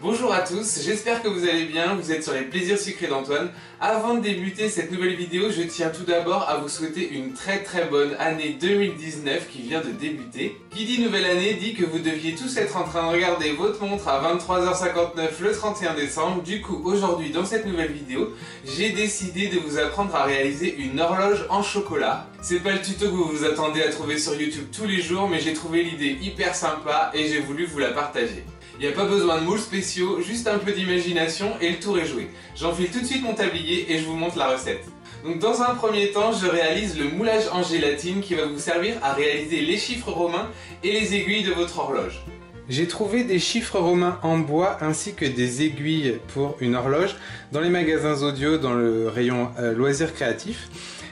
Bonjour à tous, j'espère que vous allez bien, vous êtes sur les plaisirs sucrés d'Antoine. Avant de débuter cette nouvelle vidéo, je tiens tout d'abord à vous souhaiter une très bonne année 2019 qui vient de débuter. Qui dit nouvelle année dit que vous deviez tous être en train de regarder votre montre à 23h59 le 31 décembre. Du coup, aujourd'hui dans cette nouvelle vidéo, j'ai décidé de vous apprendre à réaliser une horloge en chocolat. C'est pas le tuto que vous vous attendez à trouver sur YouTube tous les jours, mais j'ai trouvé l'idée hyper sympa et j'ai voulu vous la partager. Il n'y a pas besoin de moules spéciaux, juste un peu d'imagination et le tour est joué. J'enfile tout de suite mon tablier et je vous montre la recette. Donc dans un premier temps, je réalise le moulage en gélatine qui va vous servir à réaliser les chiffres romains et les aiguilles de votre horloge. J'ai trouvé des chiffres romains en bois ainsi que des aiguilles pour une horloge dans les magasins Zodio dans le rayon loisirs créatifs.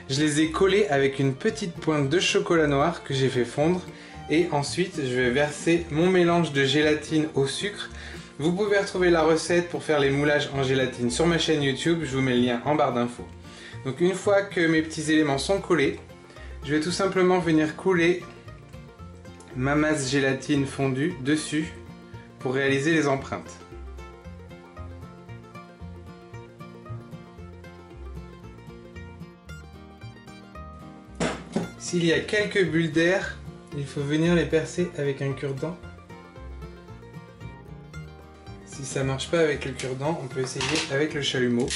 Je les ai collés avec une petite pointe de chocolat noir que j'ai fait fondre. Et ensuite, je vais verser mon mélange de gélatine au sucre. Vous pouvez retrouver la recette pour faire les moulages en gélatine sur ma chaîne YouTube. Je vous mets le lien en barre d'infos. Donc une fois que mes petits éléments sont collés, je vais tout simplement venir couler ma masse gélatine fondue dessus pour réaliser les empreintes. S'il y a quelques bulles d'air, il faut venir les percer avec un cure-dent. Si ça marche pas avec le cure-dent, on peut essayer avec le chalumeau.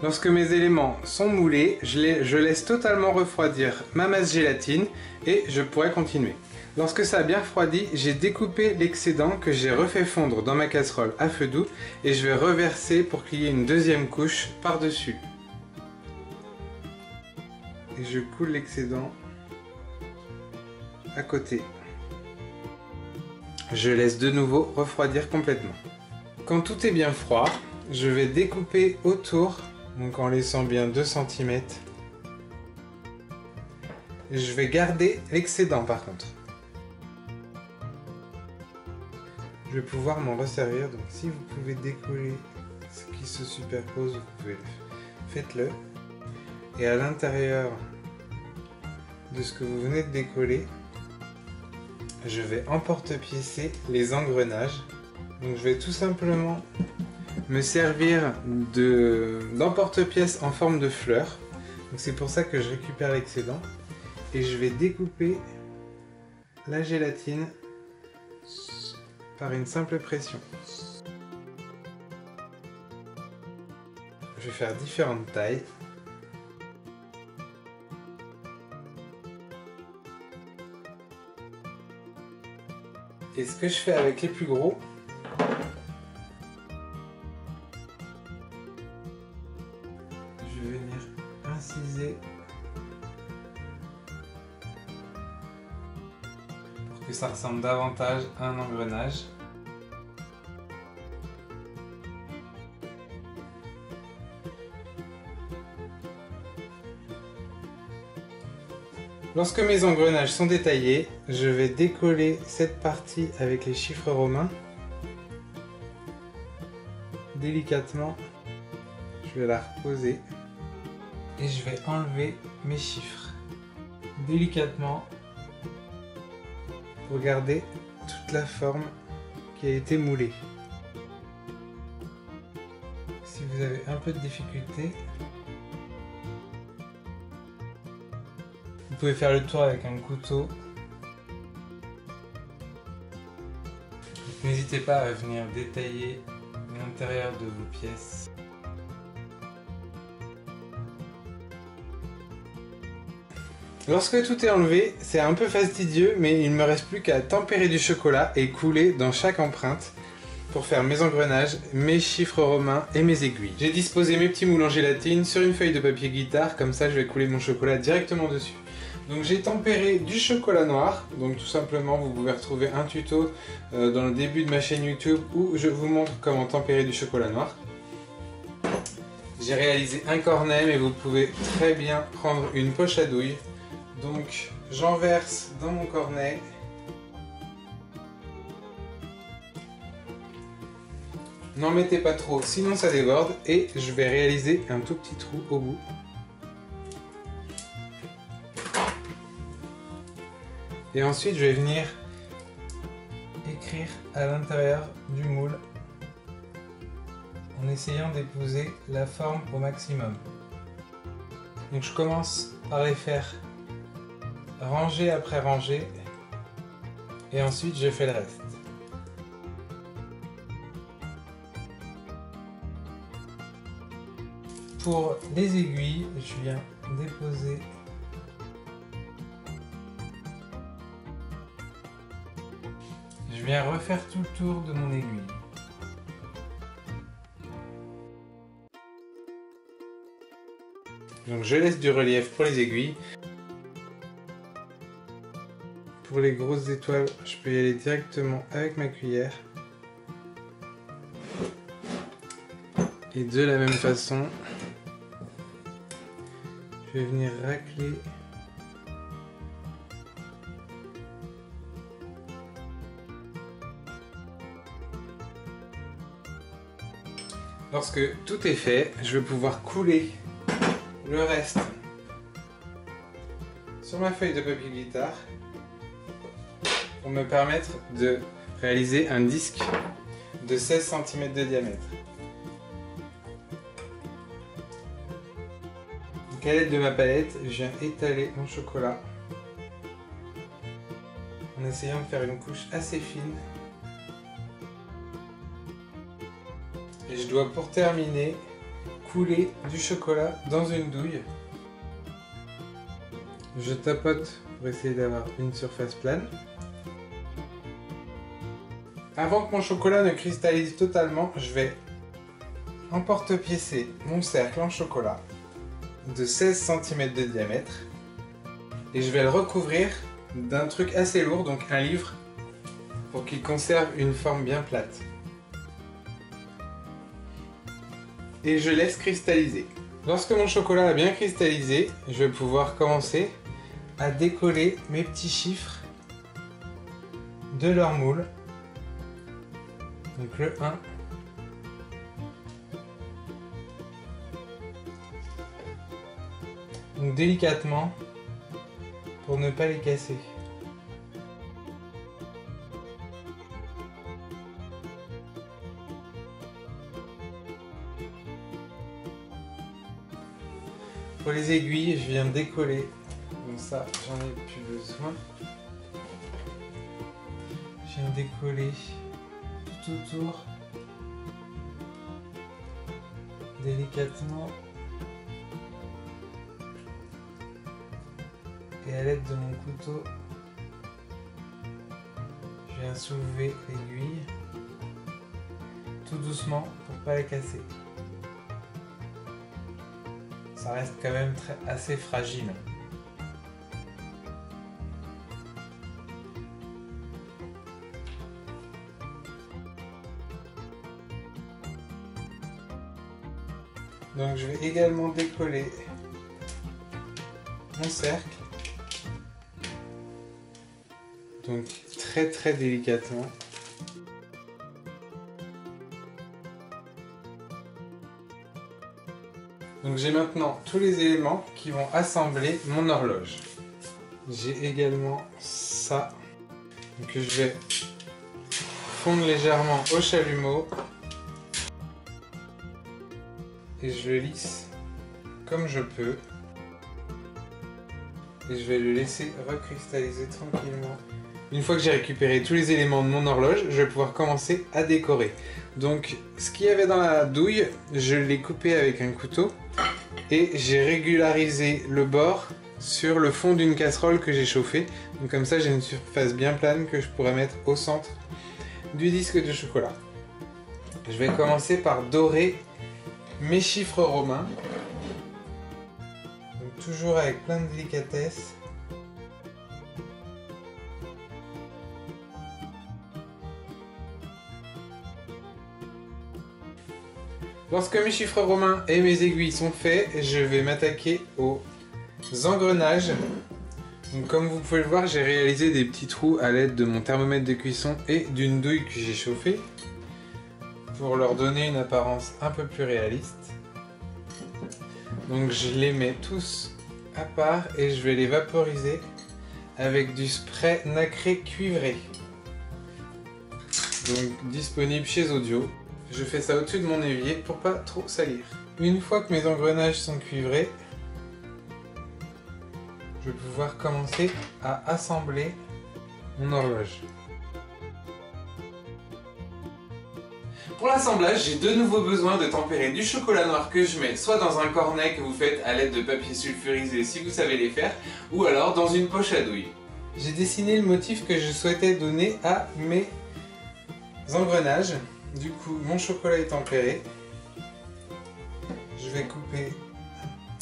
Lorsque mes éléments sont moulés, je laisse totalement refroidir ma masse gélatine et je pourrai continuer. Lorsque ça a bien refroidi, j'ai découpé l'excédent que j'ai refait fondre dans ma casserole à feu doux et je vais reverser pour qu'il y ait une deuxième couche par-dessus. Et je coule l'excédent à côté. Je laisse de nouveau refroidir complètement. Quand tout est bien froid, je vais découper autour, donc en laissant bien 2 cm. Je vais garder l'excédent par contre. Je vais pouvoir m'en resservir, donc si vous pouvez décoller ce qui se superpose, vous pouvez faites-le. Et à l'intérieur de ce que vous venez de décoller, je vais emporte-piécer les engrenages. Donc je vais tout simplement me servir d'emporte-pièce en forme de fleur. Donc c'est pour ça que je récupère l'excédent. Et je vais découper la gélatine par une simple pression. Je vais faire différentes tailles. Et ce que je fais avec les plus gros, je vais venir inciser pour que ça ressemble davantage à un engrenage. Lorsque mes engrenages sont détaillés, je vais décoller cette partie avec les chiffres romains. Délicatement, je vais la reposer et je vais enlever mes chiffres. Délicatement, pour garder toute la forme qui a été moulée. Si vous avez un peu de difficulté, vous pouvez faire le tour avec un couteau. N'hésitez pas à venir détailler l'intérieur de vos pièces. Lorsque tout est enlevé, c'est un peu fastidieux, mais il ne me reste plus qu'à tempérer du chocolat et couler dans chaque empreinte pour faire mes engrenages, mes chiffres romains et mes aiguilles. J'ai disposé mes petits moules en gélatine sur une feuille de papier guitare, comme ça je vais couler mon chocolat directement dessus. Donc j'ai tempéré du chocolat noir, donc tout simplement vous pouvez retrouver un tuto dans le début de ma chaîne YouTube où je vous montre comment tempérer du chocolat noir. J'ai réalisé un cornet, mais vous pouvez très bien prendre une poche à douille. Donc j'en verse dans mon cornet. N'en mettez pas trop, sinon ça déborde. Et je vais réaliser un tout petit trou au bout. Et ensuite je vais venir écrire à l'intérieur du moule en essayant d'épouser la forme au maximum. Donc je commence par les faire rangée après rangée et ensuite je fais le reste. Pour les aiguilles, je viens déposer je viens refaire tout le tour de mon aiguille. Donc je laisse du relief pour les aiguilles. Pour les grosses étoiles, je peux y aller directement avec ma cuillère. Et de la même façon, je vais venir racler Lorsque tout est fait, je vais pouvoir couler le reste sur ma feuille de papier guitare pour me permettre de réaliser un disque de 16 cm de diamètre. Donc à l'aide de ma palette, je viens étaler mon chocolat en essayant de faire une couche assez fine. Et je dois pour terminer couler du chocolat dans une douille. Je tapote pour essayer d'avoir une surface plane. Avant que mon chocolat ne cristallise totalement, je vais emporte-piécer mon cercle en chocolat de 16 cm de diamètre et je vais le recouvrir d'un truc assez lourd, donc un livre, pour qu'il conserve une forme bien plate. Et je laisse cristalliser. Lorsque mon chocolat a bien cristallisé, je vais pouvoir commencer à décoller mes petits chiffres de leur moule. Donc le 1, donc délicatement pour ne pas les casser. Pour les aiguilles, je viens décoller, donc ça j'en ai plus besoin. Je viens décoller tout autour, délicatement, et à l'aide de mon couteau, je viens soulever l'aiguille tout doucement pour ne pas la casser. Ça reste quand même assez fragile. Donc je vais également décoller mon cercle. Donc très délicatement. Donc j'ai maintenant tous les éléments qui vont assembler mon horloge. J'ai également ça que je vais fondre légèrement au chalumeau et je le lisse comme je peux et je vais le laisser recristalliser tranquillement. Une fois que j'ai récupéré tous les éléments de mon horloge, je vais pouvoir commencer à décorer. Donc ce qu'il y avait dans la douille, je l'ai coupé avec un couteau et j'ai régularisé le bord sur le fond d'une casserole que j'ai chauffée. Donc comme ça j'ai une surface bien plane que je pourrais mettre au centre du disque de chocolat. Je vais commencer par dorer mes chiffres romains. Donc toujours avec plein de délicatesse. Lorsque mes chiffres romains et mes aiguilles sont faits, je vais m'attaquer aux engrenages. Donc, comme vous pouvez le voir, j'ai réalisé des petits trous à l'aide de mon thermomètre de cuisson et d'une douille que j'ai chauffée pour leur donner une apparence un peu plus réaliste. Donc je les mets tous à part et je vais les vaporiser avec du spray nacré cuivré. Donc disponible chez Audio. Je fais ça au-dessus de mon évier pour pas trop salir. Une fois que mes engrenages sont cuivrés, je vais pouvoir commencer à assembler mon horloge. Pour l'assemblage, j'ai de nouveau besoin de tempérer du chocolat noir que je mets soit dans un cornet que vous faites à l'aide de papier sulfurisé si vous savez les faire, ou alors dans une poche à douille. J'ai dessiné le motif que je souhaitais donner à mes engrenages. Du coup, mon chocolat est tempéré. Je vais couper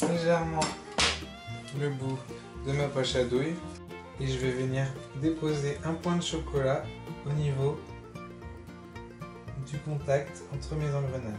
légèrement le bout de ma poche à douille et je vais venir déposer un point de chocolat au niveau du contact entre mes engrenages.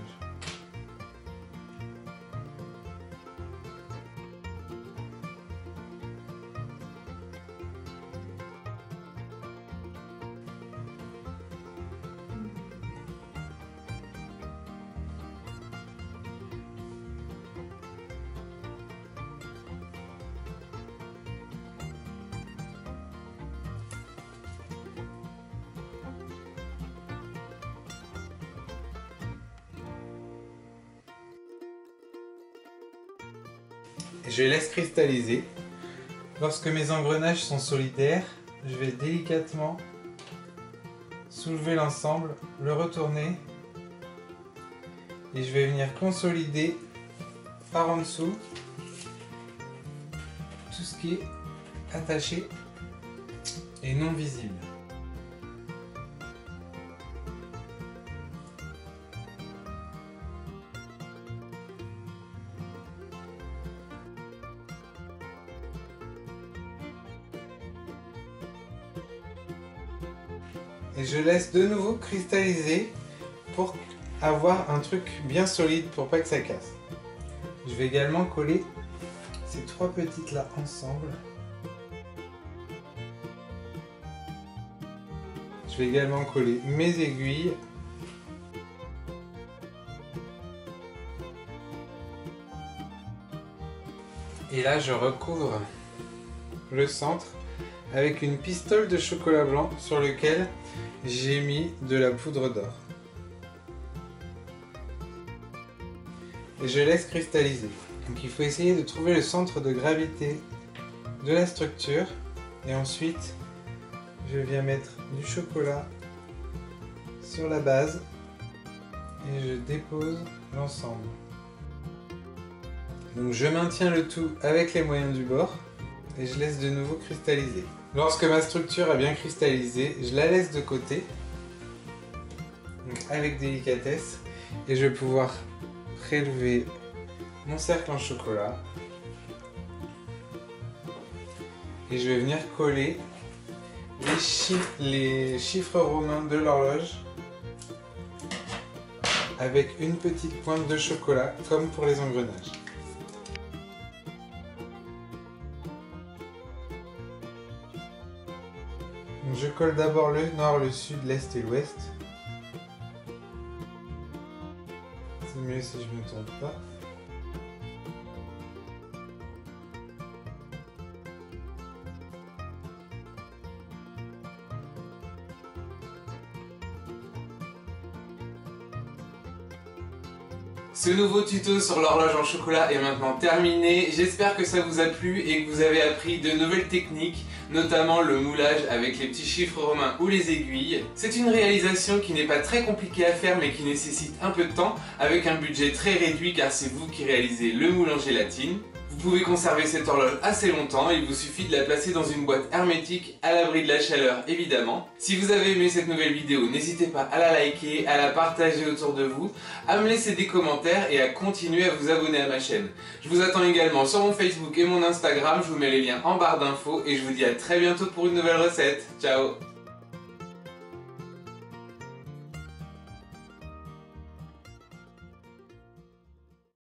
Je laisse cristalliser. Lorsque mes engrenages sont solidaires, je vais délicatement soulever l'ensemble, le retourner et je vais venir consolider par en dessous tout ce qui est attaché et non visible. Et je laisse de nouveau cristalliser pour avoir un truc bien solide pour pas que ça casse. Je vais également coller ces trois petites là ensemble. Je vais également coller mes aiguilles. Et là je recouvre le centre avec une pistole de chocolat blanc sur lequel j'ai mis de la poudre d'or. Et je laisse cristalliser. Donc il faut essayer de trouver le centre de gravité de la structure. Et ensuite, je viens mettre du chocolat sur la base et je dépose l'ensemble. Donc je maintiens le tout avec les moyens du bord et je laisse de nouveau cristalliser. Lorsque ma structure a bien cristallisé, je la laisse de côté, donc avec délicatesse, et je vais pouvoir prélever mon cercle en chocolat et je vais venir coller les chiffres romains de l'horloge avec une petite pointe de chocolat comme pour les engrenages. Je colle d'abord le nord, le sud, l'est et l'ouest. C'est mieux si je ne me trompe pas. Ce nouveau tuto sur l'horloge en chocolat est maintenant terminé. J'espère que ça vous a plu et que vous avez appris de nouvelles techniques, notamment le moulage avec les petits chiffres romains ou les aiguilles. C'est une réalisation qui n'est pas très compliquée à faire mais qui nécessite un peu de temps avec un budget très réduit car c'est vous qui réalisez le moule en gélatine. Vous pouvez conserver cette horloge assez longtemps, il vous suffit de la placer dans une boîte hermétique à l'abri de la chaleur évidemment. Si vous avez aimé cette nouvelle vidéo, n'hésitez pas à la liker, à la partager autour de vous, à me laisser des commentaires et à continuer à vous abonner à ma chaîne. Je vous attends également sur mon Facebook et mon Instagram, je vous mets les liens en barre d'infos et je vous dis à très bientôt pour une nouvelle recette. Ciao!